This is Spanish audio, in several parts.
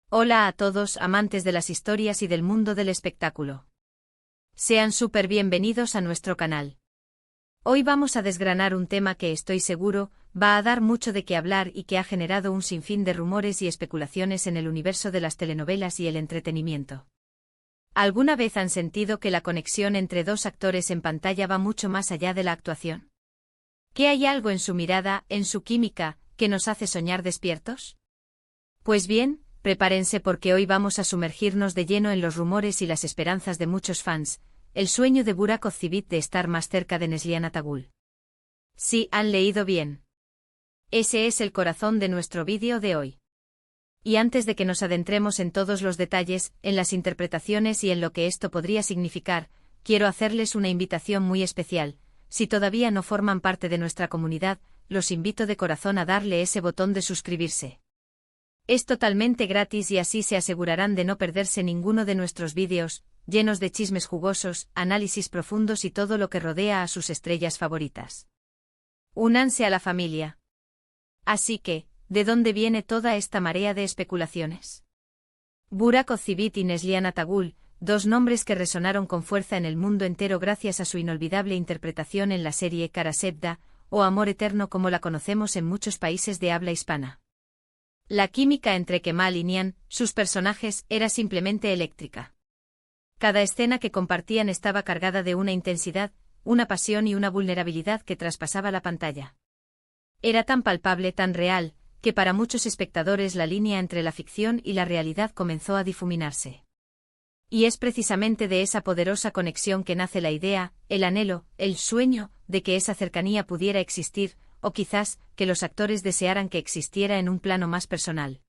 Hola a todos amantes de las historias y del mundo del espectáculo. Sean súper bienvenidos a nuestro canal. Hoy vamos a desgranar un tema que estoy seguro va a dar mucho de qué hablar y que ha generado un sinfín de rumores y especulaciones en el universo de las telenovelas y el entretenimiento. ¿Alguna vez han sentido que la conexión entre dos actores en pantalla va mucho más allá de la actuación? ¿Que hay algo en su mirada, en su química, que nos hace soñar despiertos? Pues bien, prepárense porque hoy vamos a sumergirnos de lleno en los rumores y las esperanzas de muchos fans, el sueño de Burak Özçivit de estar más cerca de Neslihan Atagül. Sí, han leído bien. Ese es el corazón de nuestro vídeo de hoy. Y antes de que nos adentremos en todos los detalles, en las interpretaciones y en lo que esto podría significar, quiero hacerles una invitación muy especial. Si todavía no forman parte de nuestra comunidad, los invito de corazón a darle ese botón de suscribirse. Es totalmente gratis y así se asegurarán de no perderse ninguno de nuestros vídeos, llenos de chismes jugosos, análisis profundos y todo lo que rodea a sus estrellas favoritas. Únanse a la familia. Así que, ¿de dónde viene toda esta marea de especulaciones? Burak Özçivit y Neslihan Atagül, dos nombres que resonaron con fuerza en el mundo entero gracias a su inolvidable interpretación en la serie Kara Sevda, o Amor Eterno como la conocemos en muchos países de habla hispana. La química entre Kemal y Nihan, sus personajes, era simplemente eléctrica. Cada escena que compartían estaba cargada de una intensidad, una pasión y una vulnerabilidad que traspasaba la pantalla. Era tan palpable, tan real, que para muchos espectadores la línea entre la ficción y la realidad comenzó a difuminarse. Y es precisamente de esa poderosa conexión que nace la idea, el anhelo, el sueño, de que esa cercanía pudiera existir, o quizás, que los actores desearan que existiera en un plano más personal.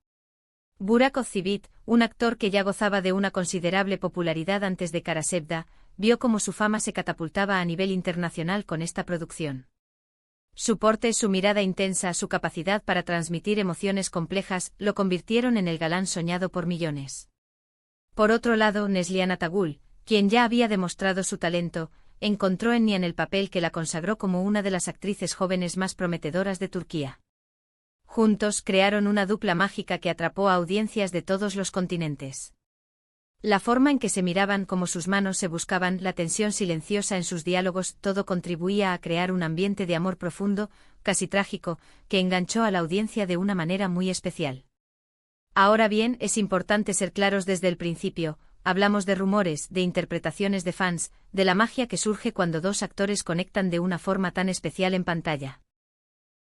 Burak Özçivit, un actor que ya gozaba de una considerable popularidad antes de Kara Sevda, vio cómo su fama se catapultaba a nivel internacional con esta producción. Su porte, su mirada intensa, su capacidad para transmitir emociones complejas, lo convirtieron en el galán soñado por millones. Por otro lado, Neslihan Atagül, quien ya había demostrado su talento, encontró en Nihan el papel que la consagró como una de las actrices jóvenes más prometedoras de Turquía. Juntos crearon una dupla mágica que atrapó a audiencias de todos los continentes. La forma en que se miraban, como sus manos se buscaban, la tensión silenciosa en sus diálogos, todo contribuía a crear un ambiente de amor profundo, casi trágico, que enganchó a la audiencia de una manera muy especial. Ahora bien, es importante ser claros desde el principio. Hablamos de rumores, de interpretaciones de fans, de la magia que surge cuando dos actores conectan de una forma tan especial en pantalla.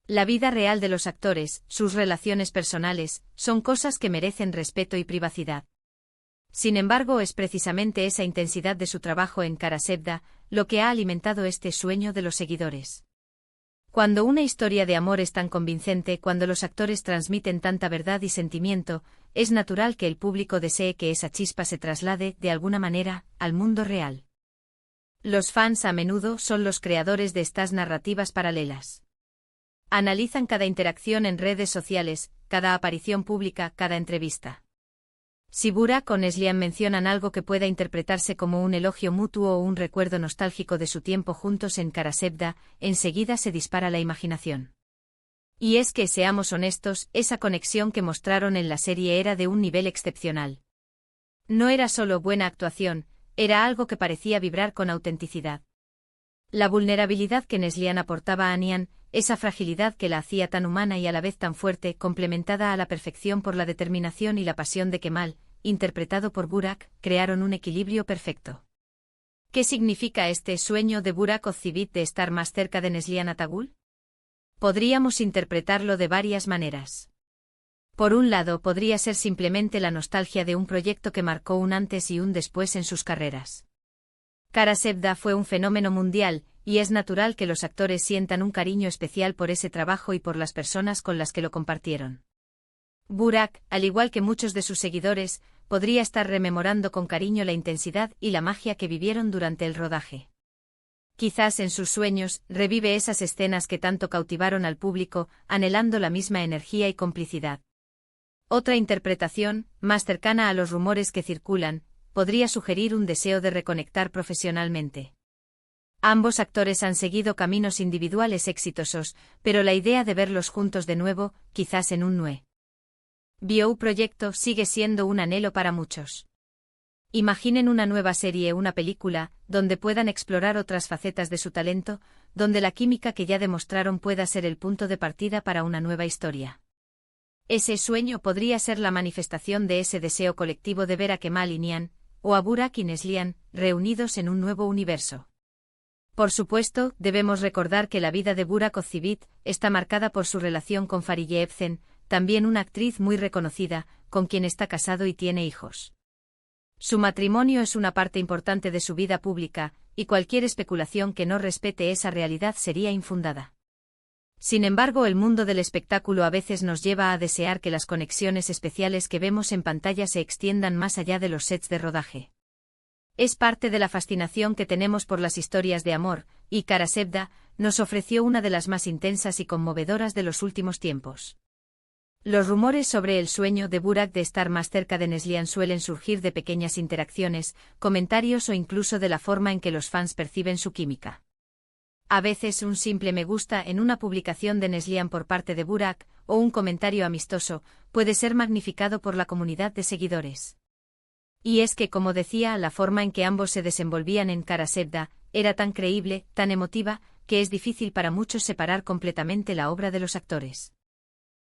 La vida real de los actores, sus relaciones personales, son cosas que merecen respeto y privacidad. Sin embargo, es precisamente esa intensidad de su trabajo en Kara Sevda lo que ha alimentado este sueño de los seguidores. Cuando una historia de amor es tan convincente, cuando los actores transmiten tanta verdad y sentimiento, es natural que el público desee que esa chispa se traslade, de alguna manera, al mundo real. Los fans a menudo son los creadores de estas narrativas paralelas. Analizan cada interacción en redes sociales, cada aparición pública, cada entrevista. Si Burak o Neslihan mencionan algo que pueda interpretarse como un elogio mutuo o un recuerdo nostálgico de su tiempo juntos en Kara Sevda, enseguida se dispara la imaginación. Y es que, seamos honestos, esa conexión que mostraron en la serie era de un nivel excepcional. No era solo buena actuación, era algo que parecía vibrar con autenticidad. La vulnerabilidad que Neslihan aportaba a Nihan, esa fragilidad que la hacía tan humana y a la vez tan fuerte, complementada a la perfección por la determinación y la pasión de Kemal, interpretado por Burak, crearon un equilibrio perfecto. ¿Qué significa este sueño de Burak Özçivit de estar más cerca de Neslihan Atagül? Podríamos interpretarlo de varias maneras. Por un lado, podría ser simplemente la nostalgia de un proyecto que marcó un antes y un después en sus carreras. Kara Sevda fue un fenómeno mundial, y es natural que los actores sientan un cariño especial por ese trabajo y por las personas con las que lo compartieron. Burak, al igual que muchos de sus seguidores, podría estar rememorando con cariño la intensidad y la magia que vivieron durante el rodaje. Quizás en sus sueños, revive esas escenas que tanto cautivaron al público, anhelando la misma energía y complicidad. Otra interpretación, más cercana a los rumores que circulan, podría sugerir un deseo de reconectar profesionalmente. Ambos actores han seguido caminos individuales exitosos, pero la idea de verlos juntos de nuevo, quizás en un Nue. BO Proyecto sigue siendo un anhelo para muchos. Imaginen una nueva serie o una película, donde puedan explorar otras facetas de su talento, donde la química que ya demostraron pueda ser el punto de partida para una nueva historia. Ese sueño podría ser la manifestación de ese deseo colectivo de ver a Kemal y Nihan, o a Burak y Neslihan, reunidos en un nuevo universo. Por supuesto, debemos recordar que la vida de Burak Özçivit está marcada por su relación con Fariye Evcen, también una actriz muy reconocida, con quien está casado y tiene hijos. Su matrimonio es una parte importante de su vida pública, y cualquier especulación que no respete esa realidad sería infundada. Sin embargo, el mundo del espectáculo a veces nos lleva a desear que las conexiones especiales que vemos en pantalla se extiendan más allá de los sets de rodaje. Es parte de la fascinación que tenemos por las historias de amor, y Kara Sevda nos ofreció una de las más intensas y conmovedoras de los últimos tiempos. Los rumores sobre el sueño de Burak de estar más cerca de Neslihan suelen surgir de pequeñas interacciones, comentarios o incluso de la forma en que los fans perciben su química. A veces un simple me gusta en una publicación de Neslihan por parte de Burak, o un comentario amistoso, puede ser magnificado por la comunidad de seguidores. Y es que, como decía, la forma en que ambos se desenvolvían en Kara Sevda era tan creíble, tan emotiva, que es difícil para muchos separar completamente la obra de los actores.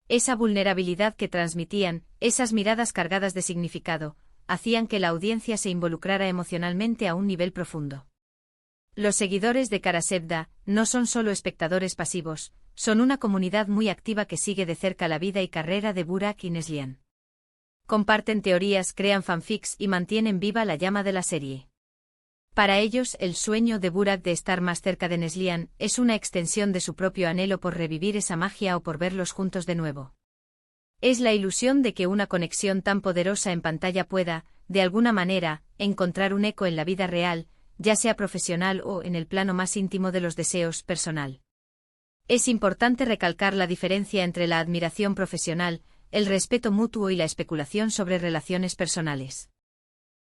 Esa vulnerabilidad que transmitían, esas miradas cargadas de significado, hacían que la audiencia se involucrara emocionalmente a un nivel profundo. Los seguidores de Kara Sevda no son solo espectadores pasivos, son una comunidad muy activa que sigue de cerca la vida y carrera de Burak y Neslihan. Comparten teorías, crean fanfics y mantienen viva la llama de la serie. Para ellos, el sueño de Burak de estar más cerca de Neslihan es una extensión de su propio anhelo por revivir esa magia o por verlos juntos de nuevo. Es la ilusión de que una conexión tan poderosa en pantalla pueda, de alguna manera, encontrar un eco en la vida real, ya sea profesional o en el plano más íntimo de los deseos personal. Es importante recalcar la diferencia entre la admiración profesional, el respeto mutuo y la especulación sobre relaciones personales.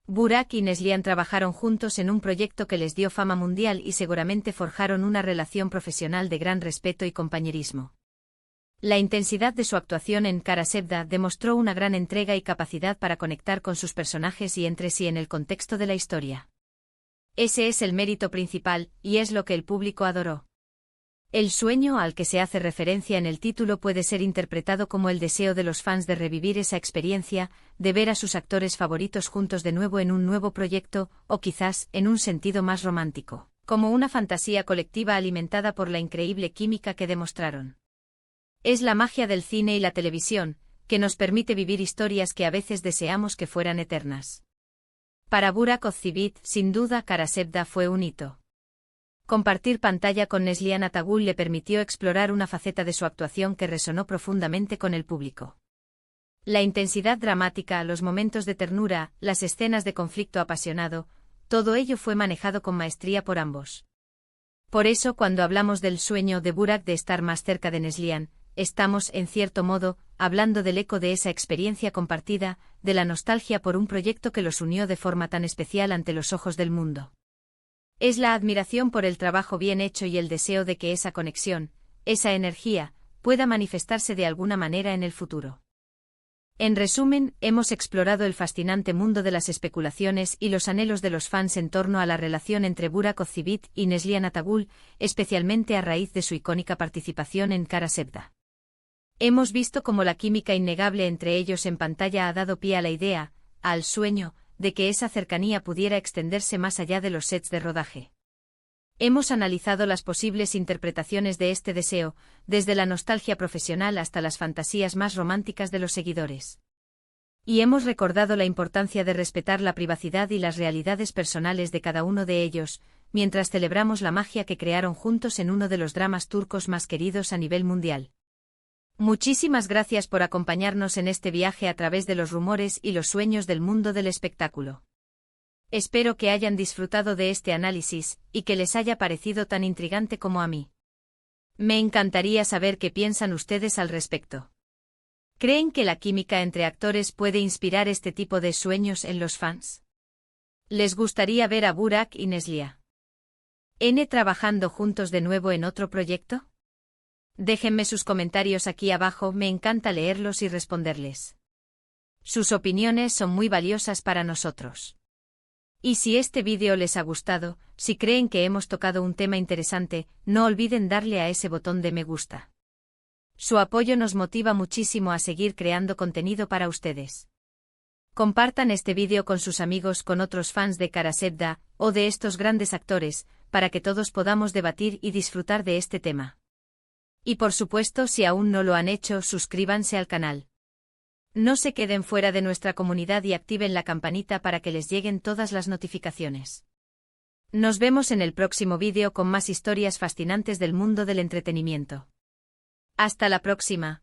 Burak y Neslihan trabajaron juntos en un proyecto que les dio fama mundial y seguramente forjaron una relación profesional de gran respeto y compañerismo. La intensidad de su actuación en Kara Sevda demostró una gran entrega y capacidad para conectar con sus personajes y entre sí en el contexto de la historia. Ese es el mérito principal, y es lo que el público adoró. El sueño al que se hace referencia en el título puede ser interpretado como el deseo de los fans de revivir esa experiencia, de ver a sus actores favoritos juntos de nuevo en un nuevo proyecto, o quizás, en un sentido más romántico, como una fantasía colectiva alimentada por la increíble química que demostraron. Es la magia del cine y la televisión, que nos permite vivir historias que a veces deseamos que fueran eternas. Para Burak Özçivit, sin duda Kara Sevda fue un hito. Compartir pantalla con Neslihan Atagul le permitió explorar una faceta de su actuación que resonó profundamente con el público. La intensidad dramática, los momentos de ternura, las escenas de conflicto apasionado, todo ello fue manejado con maestría por ambos. Por eso, cuando hablamos del sueño de Burak de estar más cerca de Neslihan, estamos, en cierto modo, hablando del eco de esa experiencia compartida, de la nostalgia por un proyecto que los unió de forma tan especial ante los ojos del mundo. Es la admiración por el trabajo bien hecho y el deseo de que esa conexión, esa energía, pueda manifestarse de alguna manera en el futuro. En resumen, hemos explorado el fascinante mundo de las especulaciones y los anhelos de los fans en torno a la relación entre Burak Özçivit y Neslihan Atagul, especialmente a raíz de su icónica participación en Kara Sevda. Hemos visto cómo la química innegable entre ellos en pantalla ha dado pie a la idea, al sueño, de que esa cercanía pudiera extenderse más allá de los sets de rodaje. Hemos analizado las posibles interpretaciones de este deseo, desde la nostalgia profesional hasta las fantasías más románticas de los seguidores. Y hemos recordado la importancia de respetar la privacidad y las realidades personales de cada uno de ellos, mientras celebramos la magia que crearon juntos en uno de los dramas turcos más queridos a nivel mundial. Muchísimas gracias por acompañarnos en este viaje a través de los rumores y los sueños del mundo del espectáculo. Espero que hayan disfrutado de este análisis, y que les haya parecido tan intrigante como a mí. Me encantaría saber qué piensan ustedes al respecto. ¿Creen que la química entre actores puede inspirar este tipo de sueños en los fans? ¿Les gustaría ver a Burak y Neslihan trabajando juntos de nuevo en otro proyecto? Déjenme sus comentarios aquí abajo, me encanta leerlos y responderles. Sus opiniones son muy valiosas para nosotros. Y si este vídeo les ha gustado, si creen que hemos tocado un tema interesante, no olviden darle a ese botón de me gusta. Su apoyo nos motiva muchísimo a seguir creando contenido para ustedes. Compartan este vídeo con sus amigos, con otros fans de Kara-Sebda, o de estos grandes actores, para que todos podamos debatir y disfrutar de este tema. Y por supuesto, si aún no lo han hecho, suscríbanse al canal. No se queden fuera de nuestra comunidad y activen la campanita para que les lleguen todas las notificaciones. Nos vemos en el próximo vídeo con más historias fascinantes del mundo del entretenimiento. Hasta la próxima.